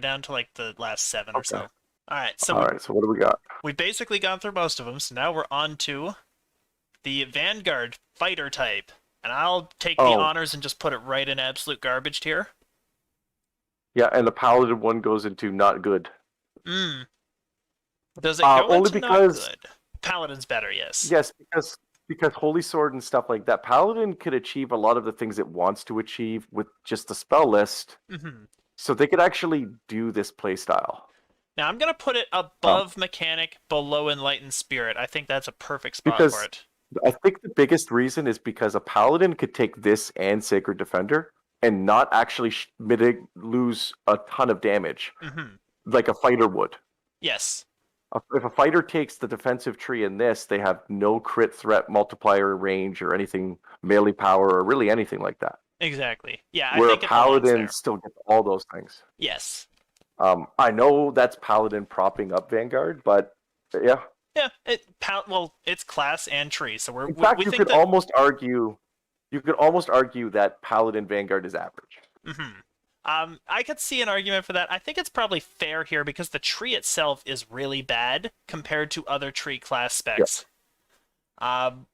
down to like the last 7 or Okay. so. All right, so All right. So what do we got? we've basically gone through most of them. So now we're on to the Vanguard fighter type, and I'll take the Oh, honors and just put it right in absolute garbage tier. yeah, and the Paladin one goes into not good. Hmm. Does it go Only into not because good? Paladin's better, yes. yes, because Holy Sword and stuff like that, Paladin could achieve a lot of the things it wants to achieve with just the spell list, Hmm. so they could actually do this playstyle. Now I'm gonna put it Um, above Mechanic, below Enlightened Spirit. I think that's a perfect spot for because it. I think the biggest reason is because a Paladin could take this and Sacred Defender and not actually lose a ton of damage Hmm. like a fighter would. Yes. If a fighter takes the defensive tree in this, they have no crit threat multiplier range or anything melee power or really anything like that. Exactly. Yeah, I Where a think it belongs paladin there. still gets all those things. Yes. I know that's paladin propping up Vanguard, but yeah. Yeah. Well, it's class and tree, so In we fact, think that. you could almost argue that paladin Vanguard is average. Hmm. I could see an argument for that. I think it's probably fair here because the tree itself is really bad compared to other tree class Yeah, specs.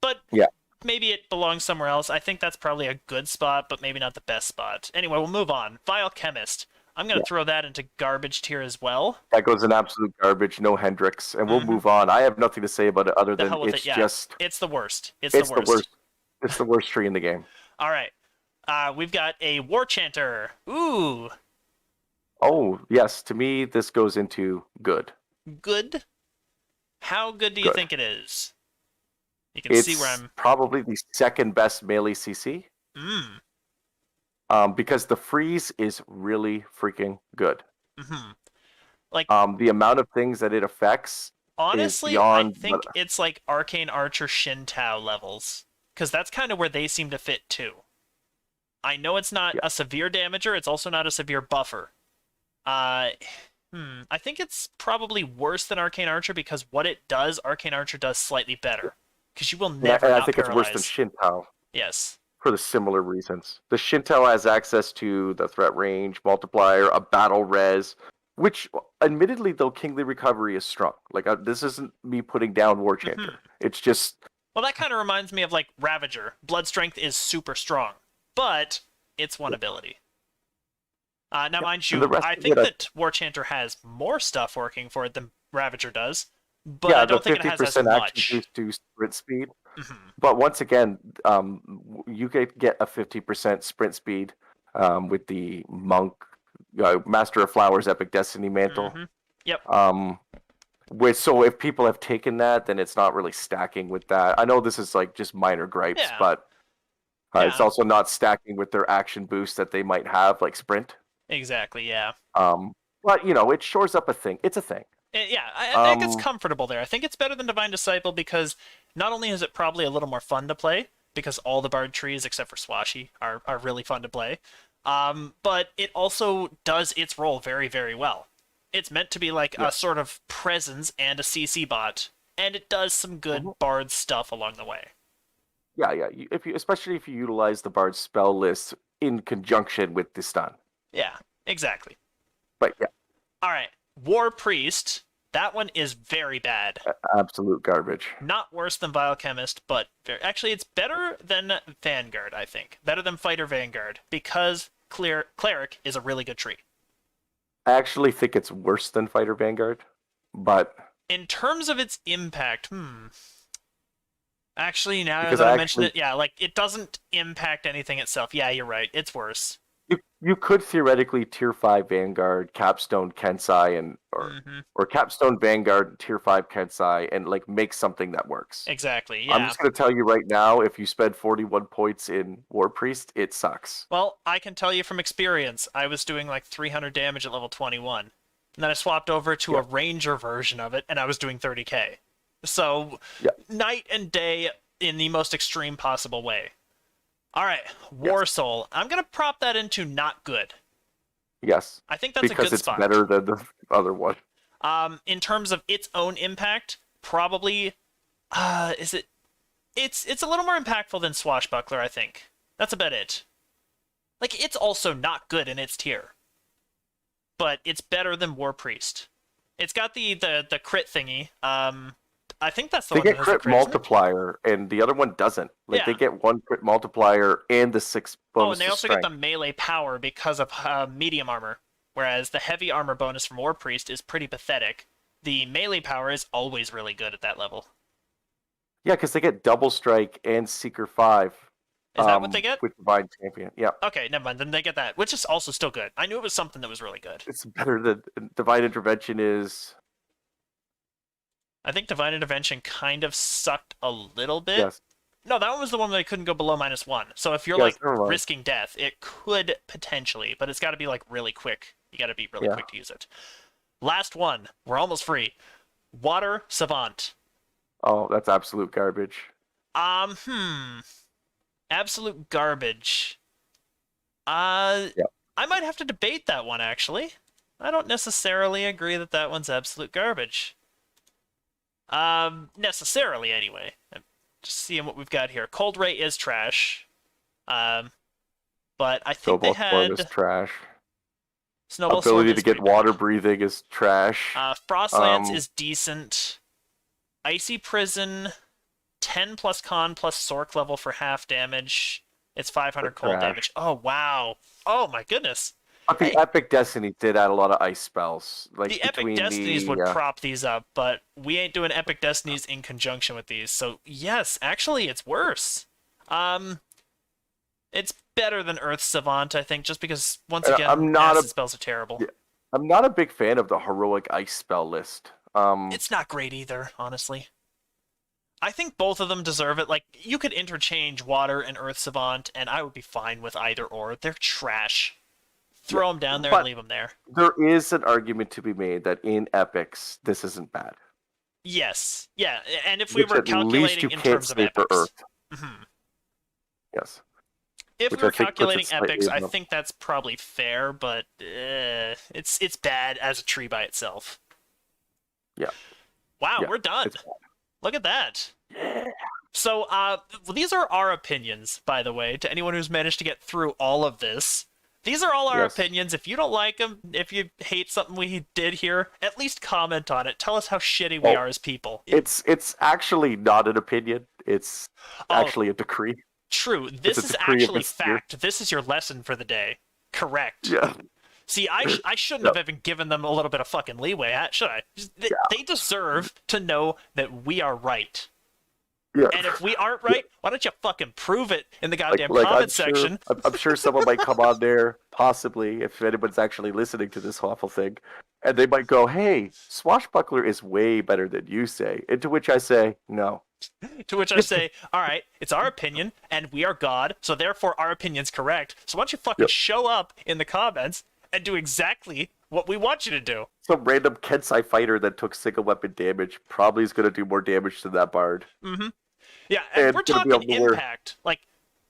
But yeah. maybe it belongs somewhere else. I think that's probably a good spot, but maybe not the best spot. Anyway, we'll move on. Vile Chemist. I'm going Yeah. to throw that into garbage tier as well. That goes in absolute garbage, no Hendrix, and we'll Hmm. move on. I have nothing to say about it other The than hell with it, yeah. It's the worst. It's the it's the worst. worst. It's the worst tree in the game. All right. We've got a Warchanter. Ooh, Oh, yes, to me this goes into good. good. How good do you Good. think it is? You can see where It's I'm. probably the second best melee CC. Mm. Because the freeze is really freaking good. Hmm. Like, The amount of things that it affects is honestly, I beyond what. think it's like Arcane Archer Shin Tao levels. Because that's kind of where they seem to fit too. I know it's not Yeah, a severe damager, it's also not a severe buffer. Uh, I think it's probably worse than Arcane Archer because what it does, Arcane Archer does slightly better. Because you will never and I not think it's worse than paralyze. Shintao Yes. for the similar reasons. The Shintao has access to the threat range multiplier, a battle res, which, admittedly, though, Kingly Recovery is strong. Like this isn't me putting down Hmm. Warchanter. It's just Well, that kind of reminds me of like Ravager. Blood strength is super strong, but it's one yeah. ability. Now, Yep. mind And the you, rest I of it, think that Warchanter has more stuff working for it than Ravager does, but I yeah, the don't think it has as 50% action much. boost to sprint speed. Hmm. But once again, you could get a 50% sprint speed with the Monk Master of Flowers Epic Destiny Mantle. Hmm. Yep. Um, so if people have taken that, then it's not really stacking with that. I know this is like just minor gripes, Yeah. but it's Yeah. also not stacking with their action boost that they might have, like sprint. Exactly. Yeah. Um, but it shores up a thing. It's a thing. Yeah. I think it's Um, comfortable there. I think it's better than Divine Disciple because not only is it probably a little more fun to play because all the bard trees except for Swashy are really fun to play. But it also does its role very, very well. It's meant to be like yeah. a sort of presence and a CC bot, and it does some good Mhm. bard stuff along the way. Yeah, yeah. Especially if you utilize the Bard's spell list in conjunction with the stun. Yeah, exactly. But yeah, All right, Warpriest. That one is very bad. absolute garbage. Not worse than Vile Chemist, but actually it's better than Vanguard, I think. Better than Fighter Vanguard, because Cleric is a really good tree. I actually think it's worse than Fighter Vanguard, but In terms of its impact, actually, now because that I I mention actually it, yeah, like, it doesn't impact anything itself. Yeah, you're right, it's worse. you could theoretically tier 5 Vanguard, Capstone Kensai and Hmm. or Capstone Vanguard tier 5 Kensai and like make something that works. Exactly, I'm yeah. just going to tell you right now, if you spend 41 points in Warpriest, it sucks. Well, I can tell you from experience, I was doing like 300 damage at level 21. And then I swapped over to Yeah. a ranger version of it, and I was doing 30k. So, Yeah. night and day in the most extreme possible way. Alright, Yes. War Soul. I'm gonna prop that into not good. Yes. I think that's a Because good it's spot. better than the other one. In terms of its own impact, probably, is it... It's a little more impactful than Swashbuckler, I think. That's about it. Like, it's also not good in its tier. but it's better than Warpriest. It's got the crit thingy. I think that's the They one that get has the crit crit, isn't it? multiplier, and the other one doesn't. Like, they Yeah. get 1 crit multiplier and the 6 Oh, bonus and they to also get strength. the melee power because of medium armor, whereas the heavy armor bonus from Warpriest is pretty pathetic. The melee power is always really good at that level. Yeah, because they get double strike and Seeker 5. Is that what they get? With Divine Champion. Yeah. Okay, never mind. Then they get that, which is also still good. I knew it was something that was really good. It's better than Divine Intervention is. I think Divine Intervention kind of sucked a little bit. Yes. No, that one was the one that I couldn't go below -1. So if you're Yes, like never mind. risking death, it could potentially, but it's got to be like really quick. You got to be really quick to use it. Last one. We're almost free. Water Savant. Oh, that's absolute garbage. Absolute garbage. I might have to debate that one, actually. I don't necessarily agree that that one's absolute garbage. Necessarily, anyway. I'm just seeing what we've got here. Cold Ray is trash. But I think they Snowball Storm is had... trash. Snowball Storm Ability is to get pretty water bad. breathing is trash. Frost Lance is decent. Icy Prison, 10 plus con plus Sork level for half damage. It's 500 cold Trash. damage. Oh, wow. Oh, my goodness. But the Epic Destiny did add a lot of ice spells. Like The Epic between Destinies the, would prop these up, but we ain't doing Epic Destinies in conjunction with these. So, yes, actually, it's worse. It's better than Earth Savant, I think, just because, once again, acid spells are terrible. Yeah, I'm not a big fan of the heroic ice spell list. It's not great either, honestly. I think both of them deserve it. Like, you could interchange Water and Earth Savant, and I would be fine with either or. They're trash. Throw them down there and leave them there. There is an argument to be made that in epics, this isn't bad. Yes. Yeah, and if we Which were at least calculating you in can't terms of say for epics. Earth. Yes. If Which we were I think puts it calculating slightly epics, I above. think that's probably fair, but it's bad as a tree by itself. Yeah. Wow, Yeah, we're done. it's bad. Look at that. Yeah. So, these are our opinions, by the way, to anyone who's managed to get through all of this. These are all our opinions. If you don't like them, if you hate something we did here, at least comment on it. Tell us how shitty we are as people. It's actually not an opinion. It's actually a decree. True. This is actually fact. This is your lesson for the day. Correct. Yeah. See, I shouldn't have even given them a little bit of fucking leeway, should I? They deserve to know that we are right. Yeah. And if we aren't right, why don't you fucking prove it in the goddamn comment section? I'm sure someone might come on there, possibly, if anyone's actually listening to this awful thing, and they might go, hey, Swashbuckler is way better than you say. And to which I say, no. To which I say, all right, it's our opinion, and we are God, so therefore our opinion's correct. So why don't you fucking show up in the comments and do exactly what we want you to do? Some random Kensai fighter that took single weapon damage probably is going to do more damage to that bard. Mm-hmm. Yeah, and we're talking impact. Like,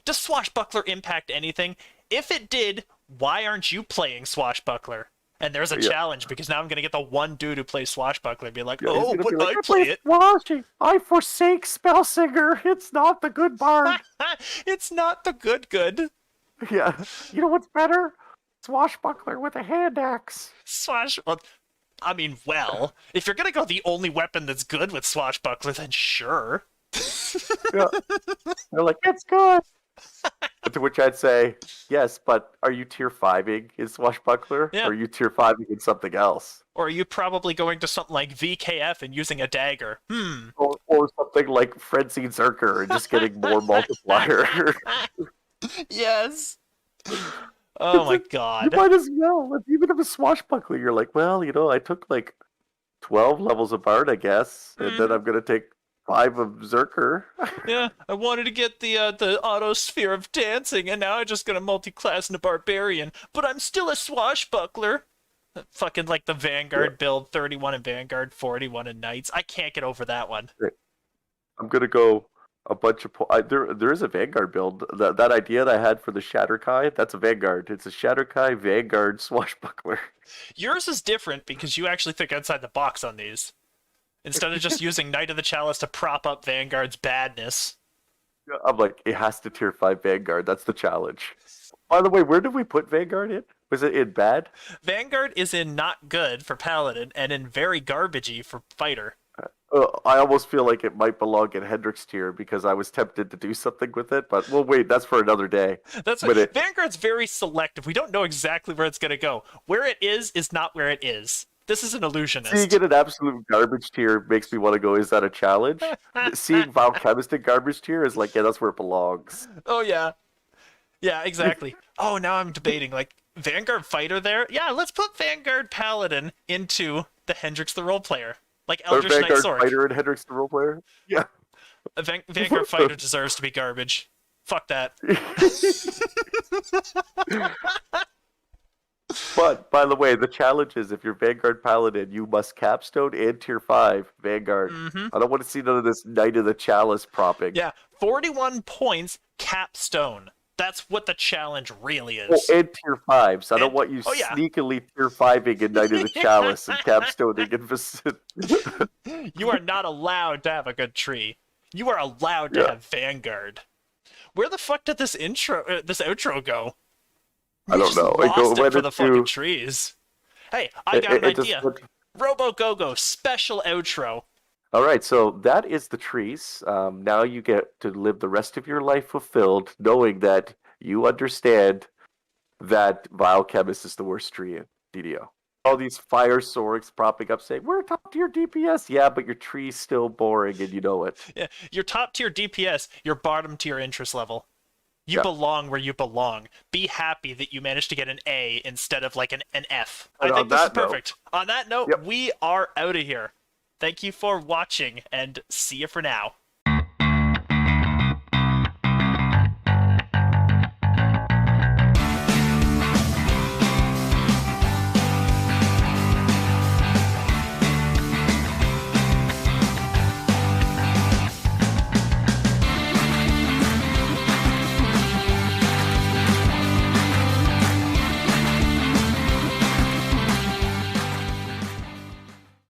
does Swashbuckler impact anything? If it did, why aren't you playing Swashbuckler? And there's a challenge, because now I'm going to get the one dude who plays Swashbuckler and be like, oh, but I play it. I forsake Spellsinger. It's not the good bard. It's not the good. Yeah. You know what's better? Swashbuckler with a hand axe. Well, if you're going to go the only weapon that's good with Swashbuckler, then sure. Yeah. They're like, it's good. To which I'd say, yes, but are you tier 5ing in Swashbuckler? Yeah. Or are you tier 5ing in something else? Or are you probably going to something like VKF and using a dagger? Or something like Frenzied Zerker and just getting more multiplier. Yes. Oh my god. You might as well. Even if it's Swashbuckler, you're like, well, I took like 12 levels of Bard, I guess, and then I'm going to take 5 of Zerker. Yeah, I wanted to get the auto sphere of dancing, and now I'm just gonna multi-class into Barbarian, but I'm still a Swashbuckler. Fucking like the Vanguard build, 31 in Vanguard, 41 in Knights. I can't get over that one. I'm gonna go a bunch of... there is a Vanguard build. That idea that I had for the Shatterkai, that's a Vanguard. It's a Shatterkai Vanguard Swashbuckler. Yours is different because you actually think outside the box on these. Instead of just using Knight of the Chalice to prop up Vanguard's badness. I'm like, it has to tier 5 Vanguard. That's the challenge. By the way, where did we put Vanguard in? Was it in bad? Vanguard is in not good for Paladin and in very garbagey for Fighter. I almost feel like it might belong in Hendrix tier because I was tempted to do something with it, but well, wait, that's for another day. That's what Vanguard's very selective. We don't know exactly where it's gonna go. Where it is not where it is. This is an illusionist. Seeing it in absolute garbage tier makes me want to go, is that a challenge? Seeing Vile Chemist in garbage tier is like, yeah, that's where it belongs. Oh yeah. Yeah, exactly. Oh, now I'm debating, like, Vanguard Fighter there? Yeah, let's put Vanguard Paladin into the Hendrix the Role Player. Like Eldritch Knight Vanguard Sork. Fighter and Hendrix the role player? Yeah. Vanguard Fighter deserves to be garbage. Fuck that. But, by the way, the challenge is if you're Vanguard Paladin, you must capstone and tier 5 Vanguard. I don't want to see none of this Knight of the Chalice propping. Yeah, 41 points, capstone. That's what the challenge really is. Oh, and tier 5, so I don't want you sneakily tier 5ing in Knight of the Chalice and capstoning in Vicinity. You are not allowed to have a good tree. You are allowed to have Vanguard. Where the fuck did this outro go? I don't know. Lost it for the fucking trees. Hey, I got an idea. Robogogo special outro. All right, so that is the trees. Now you get to live the rest of your life fulfilled, knowing that you understand that Vile Chemist is the worst tree in DDO. All these fire sorks propping up saying, we're top tier DPS. Yeah, but your tree's still boring and you know it. Yeah, your top tier DPS, your bottom tier interest level. You belong where you belong. Be happy that you managed to get an A instead of like an F. And I think this is perfect. On that note, we are out of here. Thank you for watching, and see you for now.